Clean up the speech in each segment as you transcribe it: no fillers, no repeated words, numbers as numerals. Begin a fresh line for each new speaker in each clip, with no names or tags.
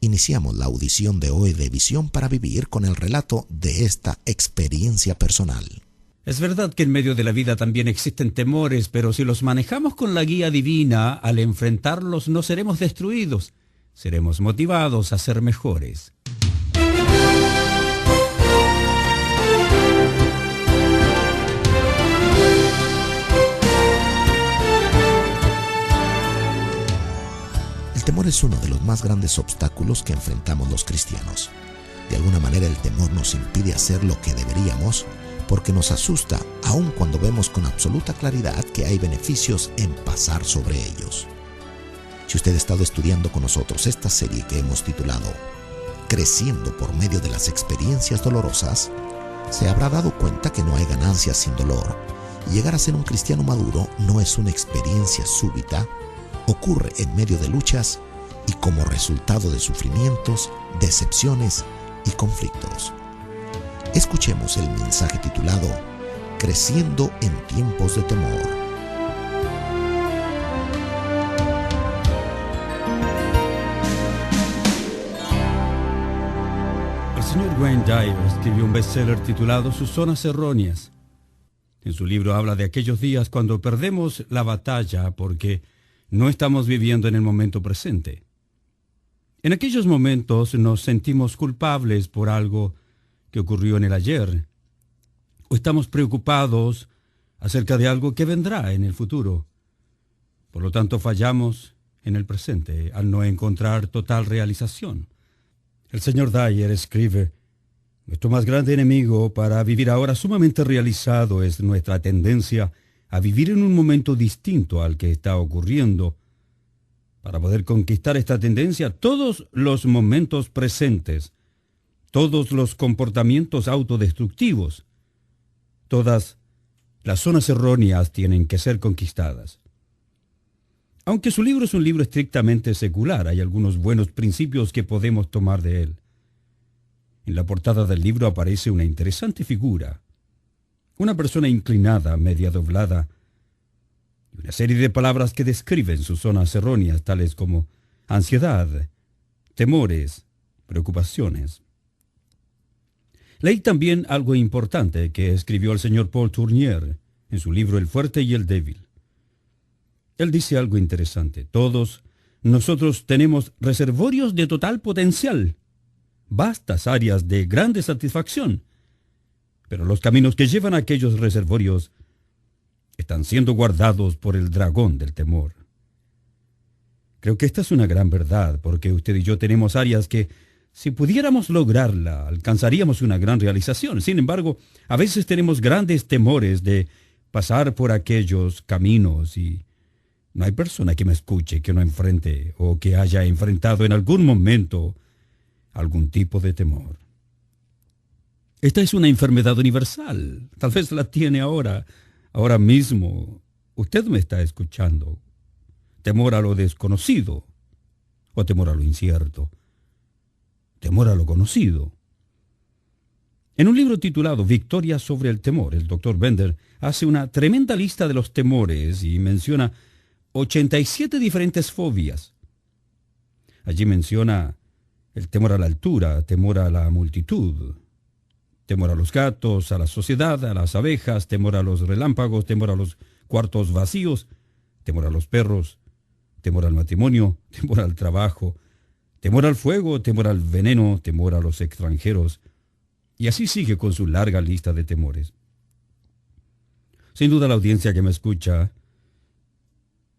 Iniciamos la audición de hoy de Visión para Vivir con el relato de esta experiencia personal.
Es verdad que en medio de la vida también existen temores, pero si los manejamos con la guía divina, al enfrentarlos no seremos destruidos, seremos motivados a ser mejores.
El temor es uno de los más grandes obstáculos que enfrentamos los cristianos. De alguna manera el temor nos impide hacer lo que deberíamos porque nos asusta aun cuando vemos con absoluta claridad que hay beneficios en pasar sobre ellos. Si usted ha estado estudiando con nosotros esta serie que hemos titulado Creciendo por medio de las experiencias dolorosas, se habrá dado cuenta que no hay ganancias sin dolor. Y llegar a ser un cristiano maduro no es una experiencia súbita, ocurre en medio de luchas y como resultado de sufrimientos, decepciones y conflictos. Escuchemos el mensaje titulado Creciendo en tiempos de temor.
El señor Wayne Dyer escribió un bestseller titulado Sus zonas erróneas. En su libro habla de aquellos días cuando perdemos la batalla porque no estamos viviendo en el momento presente. En aquellos momentos nos sentimos culpables por algo que ocurrió en el ayer, o estamos preocupados acerca de algo que vendrá en el futuro. Por lo tanto, fallamos en el presente al no encontrar total realización. El señor Dyer escribe: nuestro más grande enemigo para vivir ahora sumamente realizado es nuestra tendencia a vivir en un momento distinto al que está ocurriendo. Para poder conquistar esta tendencia, todos los momentos presentes, todos los comportamientos autodestructivos, todas las zonas erróneas tienen que ser conquistadas. Aunque su libro es un libro estrictamente secular, hay algunos buenos principios que podemos tomar de él. En la portada del libro aparece una interesante figura, una persona inclinada, media doblada, y una serie de palabras que describen sus zonas erróneas, tales como ansiedad, temores, preocupaciones. Leí también algo importante que escribió el señor Paul Tournier en su libro El fuerte y el débil. Él dice algo interesante: todos nosotros tenemos reservorios de total potencial, vastas áreas de grande satisfacción, pero los caminos que llevan a aquellos reservorios están siendo guardados por el dragón del temor. Creo que esta es una gran verdad, porque usted y yo tenemos áreas que, si pudiéramos lograrla, alcanzaríamos una gran realización. Sin embargo, a veces tenemos grandes temores de pasar por aquellos caminos y no hay persona que me escuche que no enfrente o que haya enfrentado en algún momento algún tipo de temor. Esta es una enfermedad universal. Tal vez la tiene ahora mismo. Usted me está escuchando. Temor a lo desconocido o temor a lo incierto. Temor a lo conocido. En un libro titulado Victoria sobre el temor, el Dr. Bender hace una tremenda lista de los temores y menciona 87 diferentes fobias. Allí menciona el temor a la altura, temor a la multitud, temor a los gatos, a la sociedad, a las abejas, temor a los relámpagos, temor a los cuartos vacíos, temor a los perros, temor al matrimonio, temor al trabajo, temor al fuego, temor al veneno, temor a los extranjeros. Y así sigue con su larga lista de temores. Sin duda la audiencia que me escucha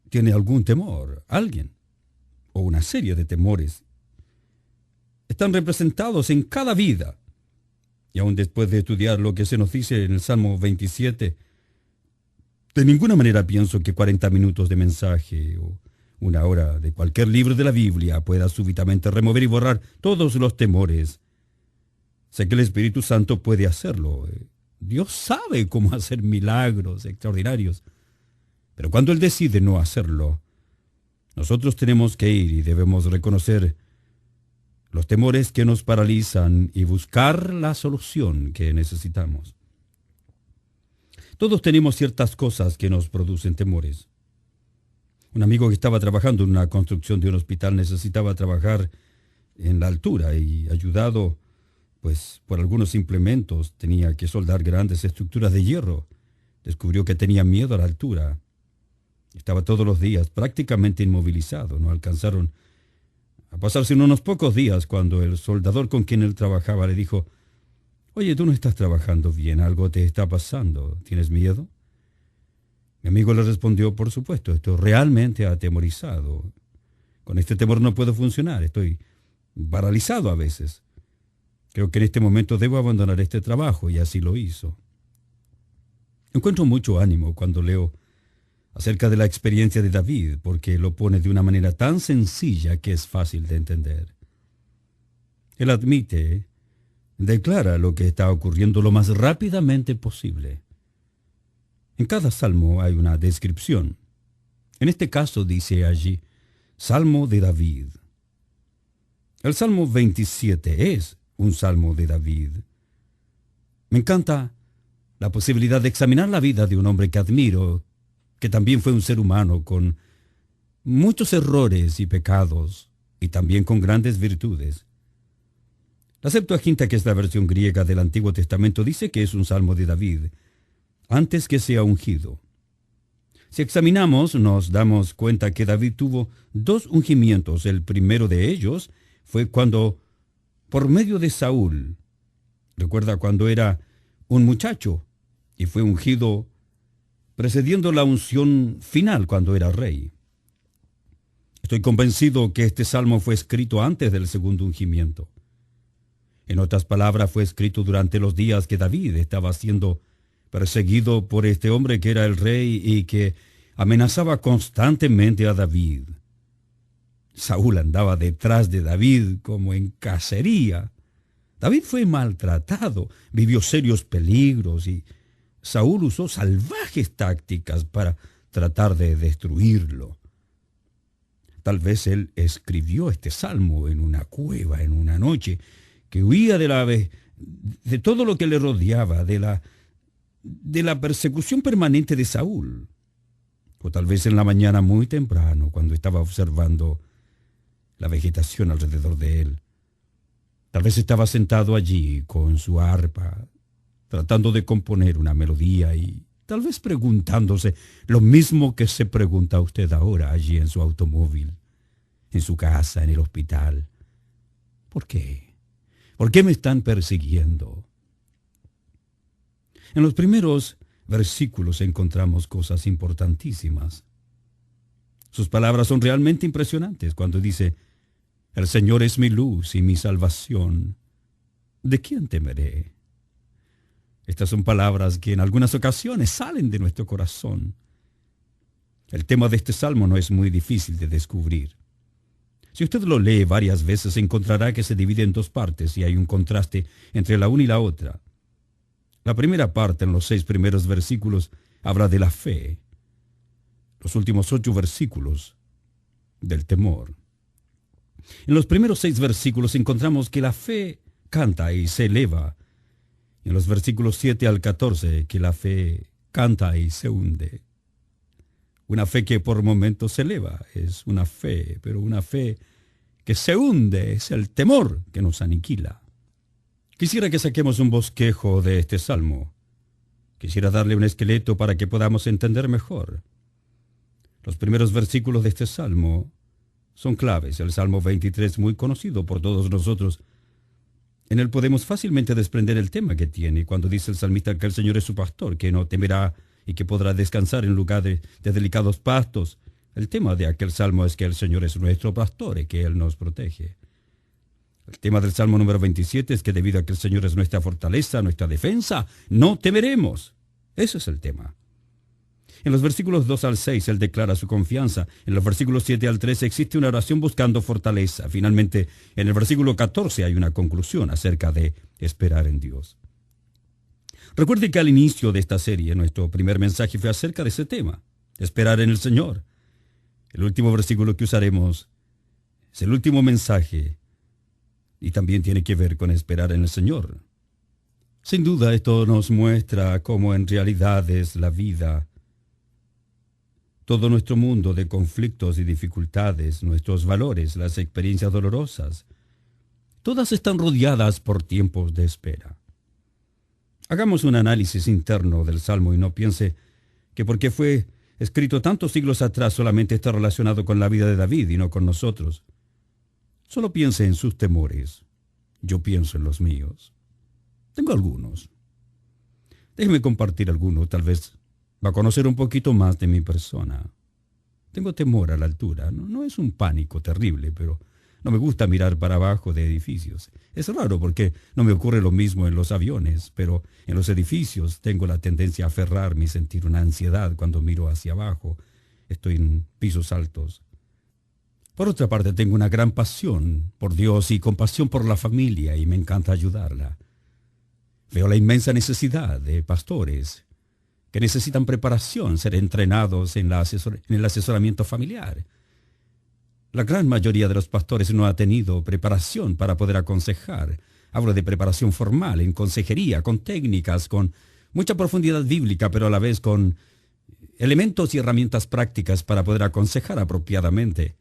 tiene algún temor, alguien, o una serie de temores. Están representados en cada vida. Y aún después de estudiar lo que se nos dice en el Salmo 27, de ninguna manera pienso que 40 minutos de mensaje o una hora de cualquier libro de la Biblia pueda súbitamente remover y borrar todos los temores. Sé que el Espíritu Santo puede hacerlo. Dios sabe cómo hacer milagros extraordinarios. Pero cuando Él decide no hacerlo, nosotros tenemos que ir y debemos reconocer los temores que nos paralizan y buscar la solución que necesitamos. Todos tenemos ciertas cosas que nos producen temores. Un amigo que estaba trabajando en una construcción de un hospital necesitaba trabajar en la altura y ayudado pues por algunos implementos, tenía que soldar grandes estructuras de hierro. Descubrió que tenía miedo a la altura. Estaba todos los días prácticamente inmovilizado. No alcanzaron a pasar sino unos pocos días cuando el soldador con quien él trabajaba le dijo: «Oye, tú no estás trabajando bien, algo te está pasando. ¿Tienes miedo?». Mi amigo le respondió: «Por supuesto, estoy realmente atemorizado. Con este temor no puedo funcionar, estoy paralizado a veces. Creo que en este momento debo abandonar este trabajo», y así lo hizo. Encuentro mucho ánimo cuando leo acerca de la experiencia de David, porque lo pone de una manera tan sencilla que es fácil de entender. Él admite, declara lo que está ocurriendo lo más rápidamente posible. En cada salmo hay una descripción. En este caso dice allí, Salmo de David. El Salmo 27 es un Salmo de David. Me encanta la posibilidad de examinar la vida de un hombre que admiro, que también fue un ser humano con muchos errores y pecados, y también con grandes virtudes. La Septuaginta, que es la versión griega del Antiguo Testamento, dice que es un Salmo de David, antes que sea ungido. Si examinamos, nos damos cuenta que David tuvo 2 ungimientos. El primero de ellos fue cuando, por medio de Saúl, recuerda cuando era un muchacho, y fue ungido precediendo la unción final cuando era rey. Estoy convencido que este salmo fue escrito antes del segundo ungimiento. En otras palabras, fue escrito durante los días que David estaba siendo perseguido por este hombre que era el rey y que amenazaba constantemente a David. Saúl andaba detrás de David como en cacería. David fue maltratado, vivió serios peligros y Saúl usó salvajes tácticas para tratar de destruirlo. Tal vez él escribió este salmo en una cueva, en una noche, que huía de todo lo que le rodeaba, de la persecución permanente de Saúl. O tal vez en la mañana muy temprano, cuando estaba observando la vegetación alrededor de él. Tal vez estaba sentado allí con su arpa, tratando de componer una melodía y tal vez preguntándose lo mismo que se pregunta usted ahora allí en su automóvil, en su casa, en el hospital. ¿Por qué? ¿Por qué me están persiguiendo? En los primeros versículos encontramos cosas importantísimas. Sus palabras son realmente impresionantes cuando dice: «El Señor es mi luz y mi salvación. ¿De quién temeré?». Estas son palabras que en algunas ocasiones salen de nuestro corazón. El tema de este salmo no es muy difícil de descubrir. Si usted lo lee varias veces, encontrará que se divide en 2 partes y hay un contraste entre la una y la otra. La primera parte, en los 6 primeros versículos, habla de la fe. Los últimos 8 versículos, del temor. En los primeros 6 versículos encontramos que la fe canta y se eleva. En los versículos 7 al 14, que la fe canta y se hunde. Una fe que por momentos se eleva, es una fe, pero una fe que se hunde, es el temor que nos aniquila. Quisiera que saquemos un bosquejo de este salmo. Quisiera darle un esqueleto para que podamos entender mejor. Los primeros versículos de este salmo son claves. El Salmo 23, muy conocido por todos nosotros. En él podemos fácilmente desprender el tema que tiene cuando dice el salmista que el Señor es su pastor, que no temerá y que podrá descansar en lugar de delicados pastos. El tema de aquel salmo es que el Señor es nuestro pastor y que Él nos protege. El tema del Salmo número 27 es que debido a que el Señor es nuestra fortaleza, nuestra defensa, no temeremos. Ese es el tema. En los versículos 2 al 6, él declara su confianza. En los versículos 7 al 13 existe una oración buscando fortaleza. Finalmente, en el versículo 14 hay una conclusión acerca de esperar en Dios. Recuerde que al inicio de esta serie, nuestro primer mensaje fue acerca de ese tema, esperar en el Señor. El último versículo que usaremos es el último mensaje y también tiene que ver con esperar en el Señor. Sin duda, esto nos muestra cómo en realidad es la vida. Todo nuestro mundo de conflictos y dificultades, nuestros valores, las experiencias dolorosas, todas están rodeadas por tiempos de espera. Hagamos un análisis interno del Salmo y no piense que porque fue escrito tantos siglos atrás solamente está relacionado con la vida de David y no con nosotros. Solo piense en sus temores. Yo pienso en los míos. Tengo algunos. Déjeme compartir algunos, tal vez va a conocer un poquito más de mi persona. Tengo temor a la altura. No es un pánico terrible, pero no me gusta mirar para abajo de edificios. Es raro porque no me ocurre lo mismo en los aviones, pero en los edificios tengo la tendencia a aferrarme y sentir una ansiedad cuando miro hacia abajo. Estoy en pisos altos. Por otra parte, tengo una gran pasión por Dios y compasión por la familia y me encanta ayudarla. Veo la inmensa necesidad de pastores que necesitan preparación, ser entrenados en el asesoramiento familiar. La gran mayoría de los pastores no ha tenido preparación para poder aconsejar. Hablo de preparación formal, en consejería, con técnicas, con mucha profundidad bíblica, pero a la vez con elementos y herramientas prácticas para poder aconsejar apropiadamente.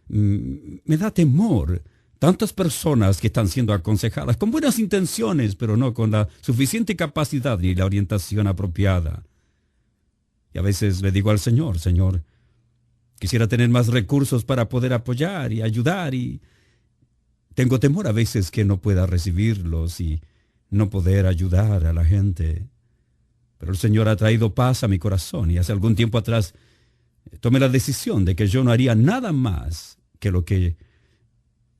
Me da temor tantas personas que están siendo aconsejadas con buenas intenciones, pero no con la suficiente capacidad ni la orientación apropiada. Y a veces le digo al Señor, Señor, quisiera tener más recursos para poder apoyar y ayudar, y tengo temor a veces que no pueda recibirlos y no poder ayudar a la gente. Pero el Señor ha traído paz a mi corazón y hace algún tiempo atrás tomé la decisión de que yo no haría nada más que lo que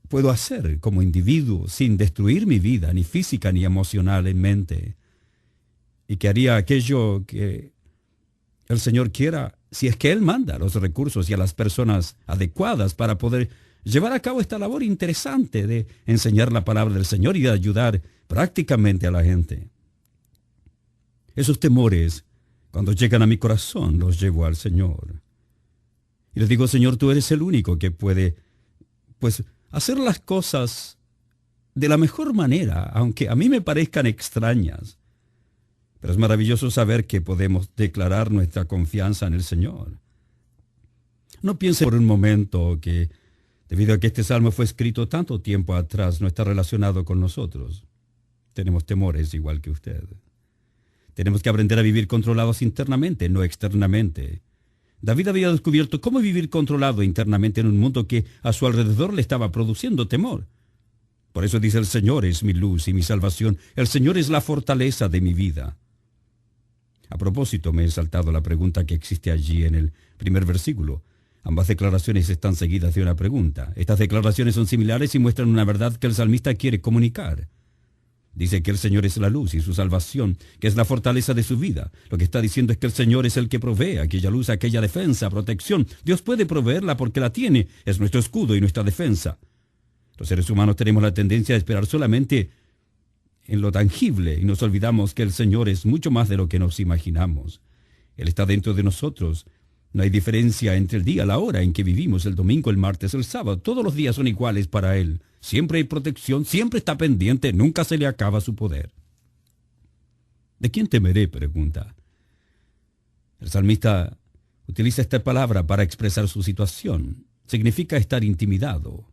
puedo hacer como individuo sin destruir mi vida, ni física ni emocionalmente, y que haría aquello que el Señor quiera, si es que Él manda los recursos y a las personas adecuadas para poder llevar a cabo esta labor interesante de enseñar la palabra del Señor y de ayudar prácticamente a la gente. Esos temores, cuando llegan a mi corazón, los llevo al Señor. Y le digo, Señor, tú eres el único que puede, hacer las cosas de la mejor manera, aunque a mí me parezcan extrañas. Pero es maravilloso saber que podemos declarar nuestra confianza en el Señor. No piense por un momento que, debido a que este salmo fue escrito tanto tiempo atrás, no está relacionado con nosotros. Tenemos temores igual que usted. Tenemos que aprender a vivir controlados internamente, no externamente. David había descubierto cómo vivir controlado internamente en un mundo que a su alrededor le estaba produciendo temor. Por eso dice, el Señor es mi luz y mi salvación. El Señor es la fortaleza de mi vida. A propósito, me he saltado la pregunta que existe allí en el primer versículo. Ambas declaraciones están seguidas de una pregunta. Estas declaraciones son similares y muestran una verdad que el salmista quiere comunicar. Dice que el Señor es la luz y su salvación, que es la fortaleza de su vida. Lo que está diciendo es que el Señor es el que provee aquella luz, aquella defensa, protección. Dios puede proveerla porque la tiene. Es nuestro escudo y nuestra defensa. Los seres humanos tenemos la tendencia a esperar solamente en lo tangible y nos olvidamos que el Señor es mucho más de lo que nos imaginamos. Él está dentro de nosotros. No hay diferencia entre el día, la hora en que vivimos, el domingo, el martes, el sábado. Todos los días son iguales para Él. Siempre hay protección, siempre está pendiente, nunca se le acaba su poder. ¿De quién temeré?, pregunta. El salmista utiliza esta palabra para expresar su situación. Significa estar intimidado.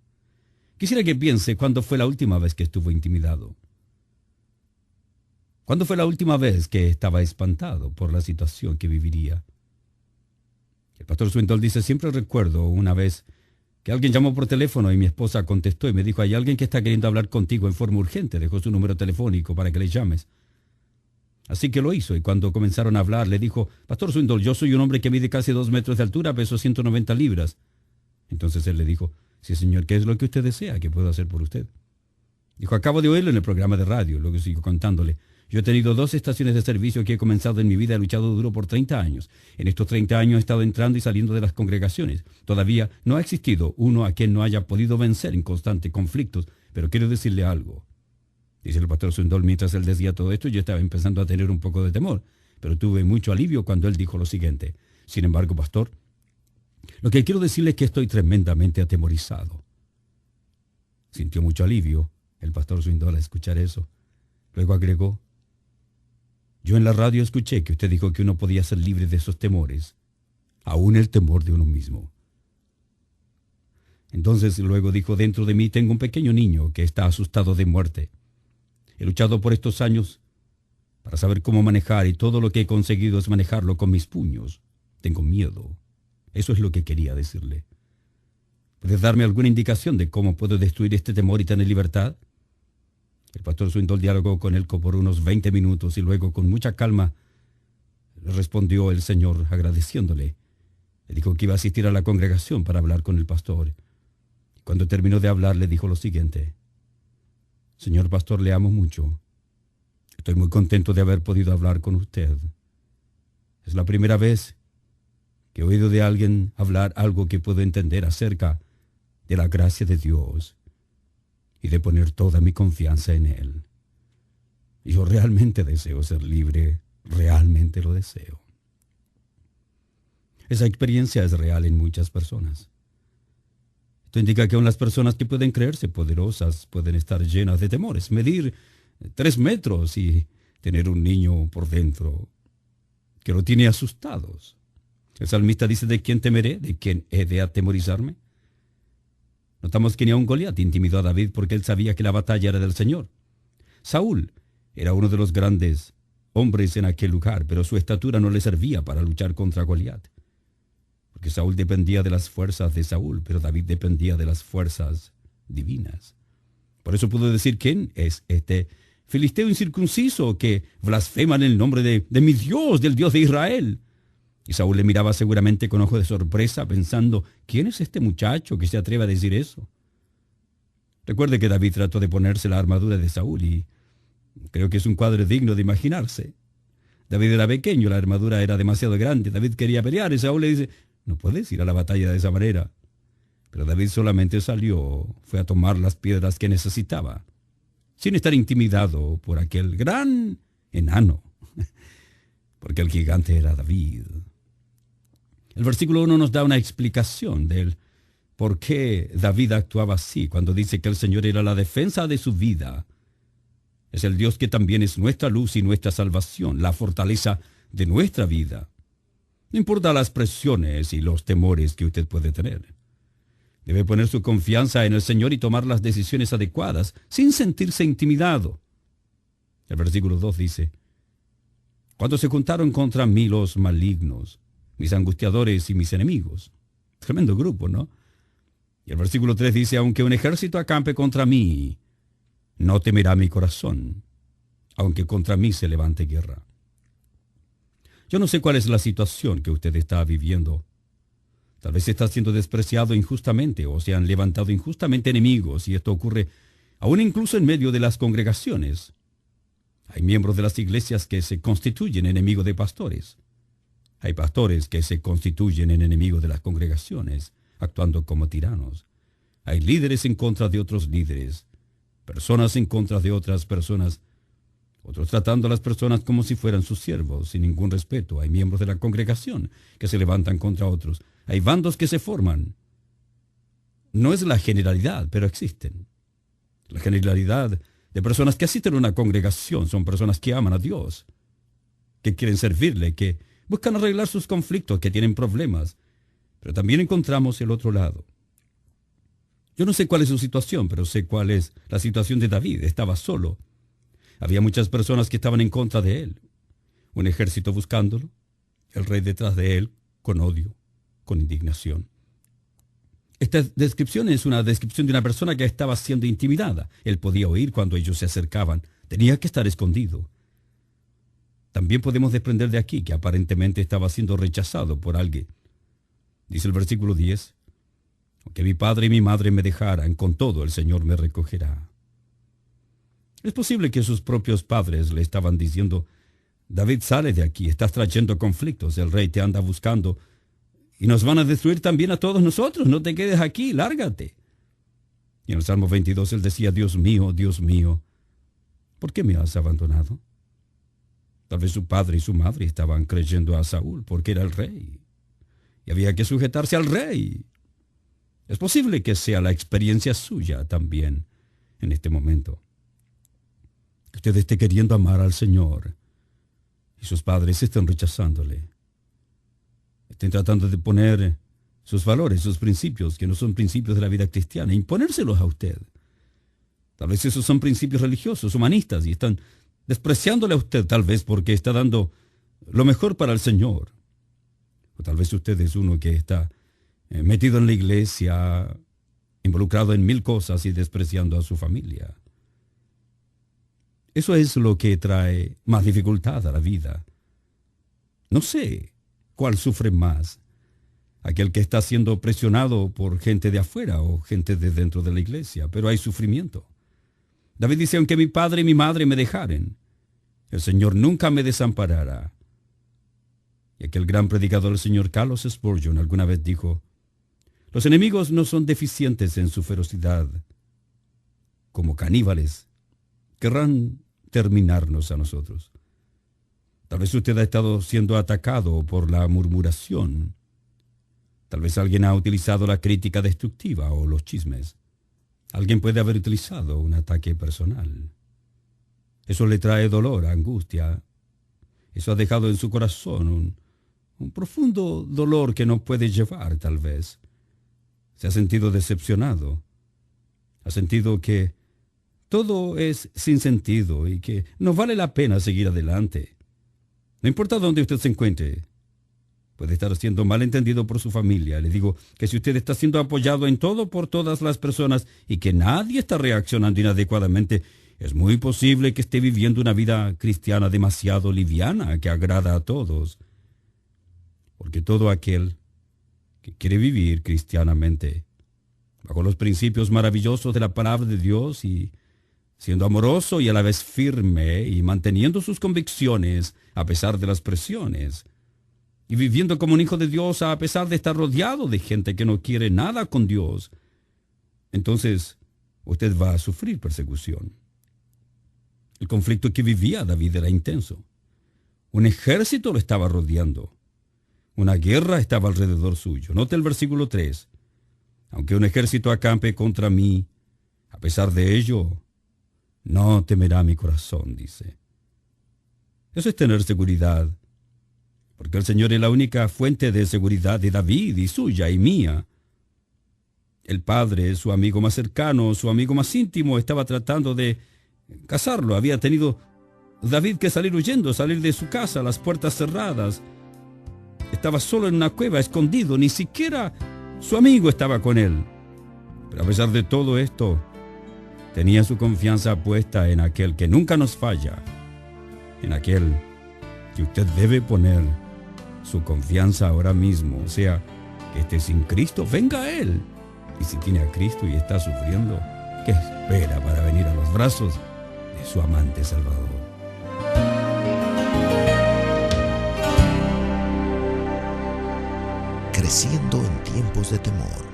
Quisiera que piense cuándo fue la última vez que estuvo intimidado. ¿Cuándo fue la última vez que estaba espantado por la situación que viviría? El pastor Swindoll dice, siempre recuerdo una vez que alguien llamó por teléfono y mi esposa contestó y me dijo, hay alguien que está queriendo hablar contigo en forma urgente, dejó su número telefónico para que le llames. Así que lo hizo y cuando comenzaron a hablar le dijo, pastor Swindoll, yo soy un hombre que mide casi 2 metros de altura, peso 190 libras. Entonces él le dijo, sí señor, ¿qué es lo que usted desea? ¿Qué puedo hacer por usted? Dijo, acabo de oírlo en el programa de radio. Luego siguió contándole. Yo he tenido 2 estaciones de servicio que he comenzado en mi vida, he luchado duro por 30 años. En estos 30 años he estado entrando y saliendo de las congregaciones. Todavía no ha existido uno a quien no haya podido vencer en constantes conflictos. Pero quiero decirle algo. Dice el pastor Swindoll, mientras él decía todo esto, yo estaba empezando a tener un poco de temor. Pero tuve mucho alivio cuando él dijo lo siguiente. Sin embargo, pastor, lo que quiero decirle es que estoy tremendamente atemorizado. Sintió mucho alivio el pastor Swindoll al escuchar eso. Luego agregó, yo en la radio escuché que usted dijo que uno podía ser libre de esos temores, aún el temor de uno mismo. Entonces luego dijo: dentro de mí tengo un pequeño niño que está asustado de muerte. He luchado por estos años para saber cómo manejar, y todo lo que he conseguido es manejarlo con mis puños. Tengo miedo. Eso es lo que quería decirle. ¿Puedes darme alguna indicación de cómo puedo destruir este temor y tener libertad? El pastor subió el diálogo con él por unos 20 minutos y luego, con mucha calma, le respondió el Señor agradeciéndole. Le dijo que iba a asistir a la congregación para hablar con el pastor. Cuando terminó de hablar, le dijo lo siguiente: Señor pastor, le amo mucho. Estoy muy contento de haber podido hablar con usted. Es la primera vez que he oído de alguien hablar algo que puedo entender acerca de la gracia de Dios y de poner toda mi confianza en Él. Yo realmente deseo ser libre, realmente lo deseo. Esa experiencia es real en muchas personas. Esto indica que aún las personas que pueden creerse poderosas pueden estar llenas de temores, medir 3 metros y tener un niño por dentro que lo tiene asustados. El salmista dice: ¿de quién temeré? ¿De quién he de atemorizarme? Notamos que ni aun Goliat intimidó a David porque él sabía que la batalla era del Señor. Saúl era uno de los grandes hombres en aquel lugar, pero su estatura no le servía para luchar contra Goliat. Porque Saúl dependía de las fuerzas de Saúl, pero David dependía de las fuerzas divinas. Por eso pudo decir: ¿quién es este filisteo incircunciso que blasfema en el nombre de mi Dios, del Dios de Israel? Y Saúl le miraba seguramente con ojos de sorpresa, pensando: ¿quién es este muchacho que se atreve a decir eso? Recuerde que David trató de ponerse la armadura de Saúl y creo que es un cuadro digno de imaginarse. David era pequeño, la armadura era demasiado grande. David quería pelear y Saúl le dice: no puedes ir a la batalla de esa manera. Pero David solamente salió, fue a tomar las piedras que necesitaba, sin estar intimidado por aquel gran enano, porque el gigante era David. El versículo 1 nos da una explicación del por qué David actuaba así, cuando dice que el Señor era la defensa de su vida. Es el Dios que también es nuestra luz y nuestra salvación, la fortaleza de nuestra vida. No importa las presiones y los temores que usted puede tener. Debe poner su confianza en el Señor y tomar las decisiones adecuadas sin sentirse intimidado. El versículo 2 dice: cuando se juntaron contra mí los malignos, mis angustiadores y mis enemigos. Tremendo grupo, ¿no? Y el versículo 3 dice: aunque un ejército acampe contra mí, no temerá mi corazón, aunque contra mí se levante guerra. Yo no sé cuál es la situación que usted está viviendo. Tal vez está siendo despreciado injustamente o se han levantado injustamente enemigos, y esto ocurre aún incluso en medio de las congregaciones. Hay miembros de las iglesias que se constituyen enemigos de pastores. Hay pastores que se constituyen en enemigos de las congregaciones, actuando como tiranos. Hay líderes en contra de otros líderes, personas en contra de otras personas, otros tratando a las personas como si fueran sus siervos, sin ningún respeto. Hay miembros de la congregación que se levantan contra otros. Hay bandos que se forman. No es la generalidad, pero existen. La generalidad de personas que asisten a una congregación son personas que aman a Dios, que quieren servirle, que buscan arreglar sus conflictos, que tienen problemas. Pero también encontramos el otro lado. Yo no sé cuál es su situación, pero sé cuál es la situación de David. Estaba solo. Había muchas personas que estaban en contra de él. Un ejército buscándolo, el rey detrás de él, con odio, con indignación. Esta descripción es una descripción de una persona que estaba siendo intimidada. Él podía oír cuando ellos se acercaban. Tenía que estar escondido. También podemos desprender de aquí que aparentemente estaba siendo rechazado por alguien. Dice el versículo 10, aunque mi padre y mi madre me dejaran, con todo el Señor me recogerá. Es posible que sus propios padres le estaban diciendo: David, sale de aquí, estás trayendo conflictos, el rey te anda buscando y nos van a destruir también a todos nosotros, no te quedes aquí, lárgate. Y en el Salmo 22 él decía: Dios mío, ¿por qué me has abandonado? Tal vez su padre y su madre estaban creyendo a Saúl porque era el rey y había que sujetarse al rey. Es posible que sea la experiencia suya también en este momento. Que usted esté queriendo amar al Señor y sus padres estén rechazándole. Estén tratando de poner sus valores, sus principios, que no son principios de la vida cristiana, imponérselos a usted. Tal vez esos son principios religiosos, humanistas, y están despreciándole a usted, tal vez porque está dando lo mejor para el Señor. O tal vez usted es uno que está metido en la iglesia, involucrado en 1000 cosas y despreciando a su familia. Eso es lo que trae más dificultad a la vida. No sé cuál sufre más, aquel que está siendo presionado por gente de afuera o gente de dentro de la iglesia, pero hay sufrimiento. David dice, aunque mi padre y mi madre me dejaren, el Señor nunca me desamparará. Y aquel gran predicador, el señor Carlos Spurgeon, alguna vez dijo, los enemigos no son deficientes en su ferocidad. Como caníbales, querrán terminarnos a nosotros. Tal vez usted ha estado siendo atacado por la murmuración. Tal vez alguien ha utilizado la crítica destructiva o los chismes. Alguien puede haber utilizado un ataque personal. Eso le trae dolor, angustia. Eso ha dejado en su corazón un profundo dolor que no puede llevar, tal vez. Se ha sentido decepcionado. Ha sentido que todo es sin sentido y que no vale la pena seguir adelante. No importa dónde usted se encuentre. Puede estar siendo malentendido por su familia. Le digo que si usted está siendo apoyado en todo por todas las personas y que nadie está reaccionando inadecuadamente, es muy posible que esté viviendo una vida cristiana demasiado liviana que agrada a todos. Porque todo aquel que quiere vivir cristianamente, bajo los principios maravillosos de la palabra de Dios y siendo amoroso y a la vez firme y manteniendo sus convicciones a pesar de las presiones, y viviendo como un hijo de Dios a pesar de estar rodeado de gente que no quiere nada con Dios, entonces usted va a sufrir persecución. El conflicto que vivía David era intenso. Un ejército lo estaba rodeando. Una guerra estaba alrededor suyo. Note el versículo 3. Aunque un ejército acampe contra mí, a pesar de ello, no temerá mi corazón, dice. Eso es tener seguridad, porque el Señor es la única fuente de seguridad de David y suya y mía. El padre, su amigo más cercano, su amigo más íntimo, estaba tratando de cazarlo. Había tenido David que salir huyendo, salir de su casa, las puertas cerradas. Estaba solo en una cueva, escondido, ni siquiera su amigo estaba con él. Pero a pesar de todo esto, tenía su confianza puesta en aquel que nunca nos falla, en aquel que usted debe poner su confianza ahora mismo. O sea, que esté sin Cristo, venga a Él. Y si tiene a Cristo y está sufriendo, ¿qué espera para venir a los brazos de su amante Salvador?
Creciendo en tiempos de temor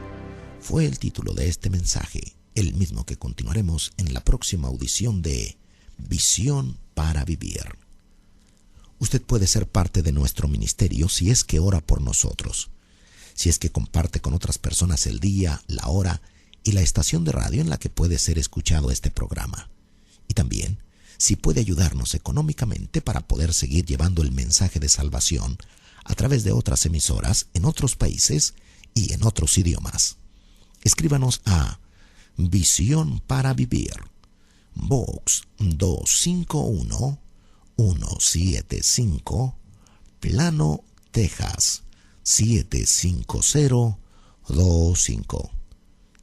fue el título de este mensaje, el mismo que continuaremos en la próxima audición de Visión para Vivir. Usted puede ser parte de nuestro ministerio si es que ora por nosotros, si es que comparte con otras personas el día, la hora y la estación de radio en la que puede ser escuchado este programa. Y también si puede ayudarnos económicamente para poder seguir llevando el mensaje de salvación a través de otras emisoras en otros países y en otros idiomas. Escríbanos a Visión para Vivir, Box 251-175, Plano, Texas 75025.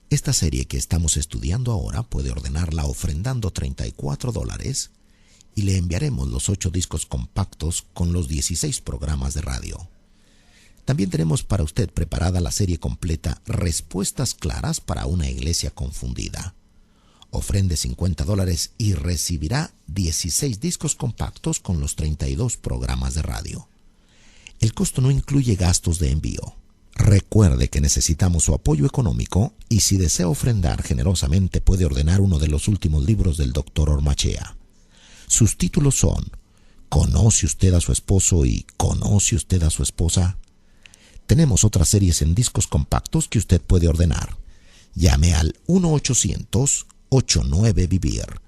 Esta serie que estamos estudiando ahora puede ordenarla ofrendando $34 y le enviaremos los 8 discos compactos con los 16 programas de radio. También tenemos para usted preparada la serie completa Respuestas Claras para una Iglesia Confundida. Ofrende $50 y recibirá 16 discos compactos con los 32 programas de radio. El costo no incluye gastos de envío. Recuerde que necesitamos su apoyo económico y si desea ofrendar generosamente puede ordenar uno de los últimos libros del Dr. Ormachea. Sus títulos son ¿Conoce usted a su esposo y conoce usted a su esposa? Tenemos otras series en discos compactos que usted puede ordenar. Llame al 1-800-89-VIVIR,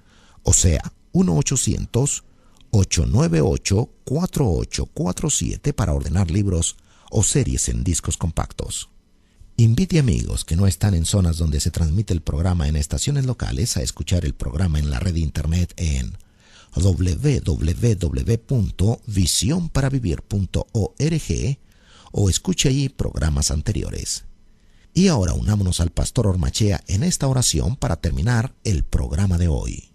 o sea, 1-800-898-4847 para ordenar libros o series en discos compactos. Invite amigos que no están en zonas donde se transmite el programa en estaciones locales a escuchar el programa en la red de internet en www.visionparavivir.org o escuche allí programas anteriores. Y ahora unámonos al pastor Ormachea en esta oración para terminar el programa de hoy.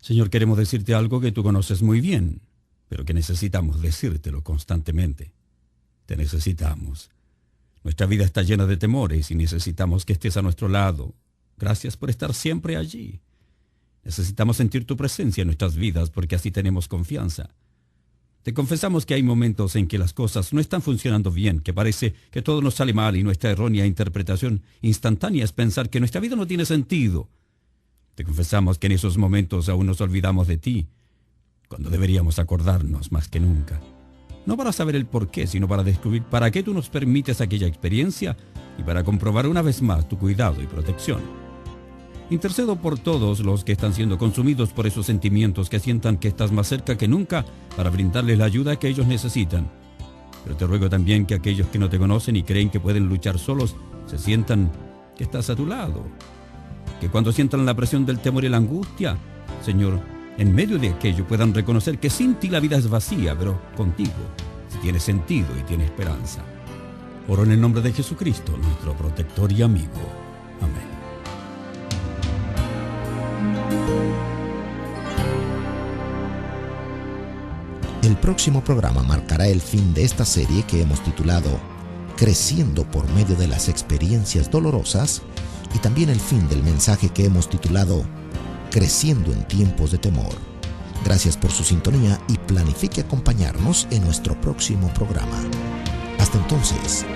Señor, queremos decirte algo que tú conoces muy bien, pero que necesitamos decírtelo constantemente. Te necesitamos. Nuestra vida está llena de temores y necesitamos que estés a nuestro lado. Gracias por estar siempre allí. Necesitamos sentir tu presencia en nuestras vidas porque así tenemos confianza. Te confesamos que hay momentos en que las cosas no están funcionando bien, que parece que todo nos sale mal y nuestra errónea interpretación instantánea es pensar que nuestra vida no tiene sentido. Te confesamos que en esos momentos aún nos olvidamos de ti, cuando deberíamos acordarnos más que nunca. No para saber el por qué, sino para descubrir para qué tú nos permites aquella experiencia y para comprobar una vez más tu cuidado y protección. Intercedo por todos los que están siendo consumidos por esos sentimientos, que sientan que estás más cerca que nunca para brindarles la ayuda que ellos necesitan. Pero te ruego también que aquellos que no te conocen y creen que pueden luchar solos, se sientan que estás a tu lado. Que cuando sientan la presión del temor y la angustia, Señor, en medio de aquello puedan reconocer que sin ti la vida es vacía, pero contigo sí tiene sentido y tiene esperanza. Oro en el nombre de Jesucristo, nuestro protector y amigo. Amén.
El próximo programa marcará el fin de esta serie que hemos titulado Creciendo por medio de las experiencias dolorosas y también el fin del mensaje que hemos titulado Creciendo en tiempos de temor. Gracias por su sintonía y planifique acompañarnos en nuestro próximo programa. Hasta entonces.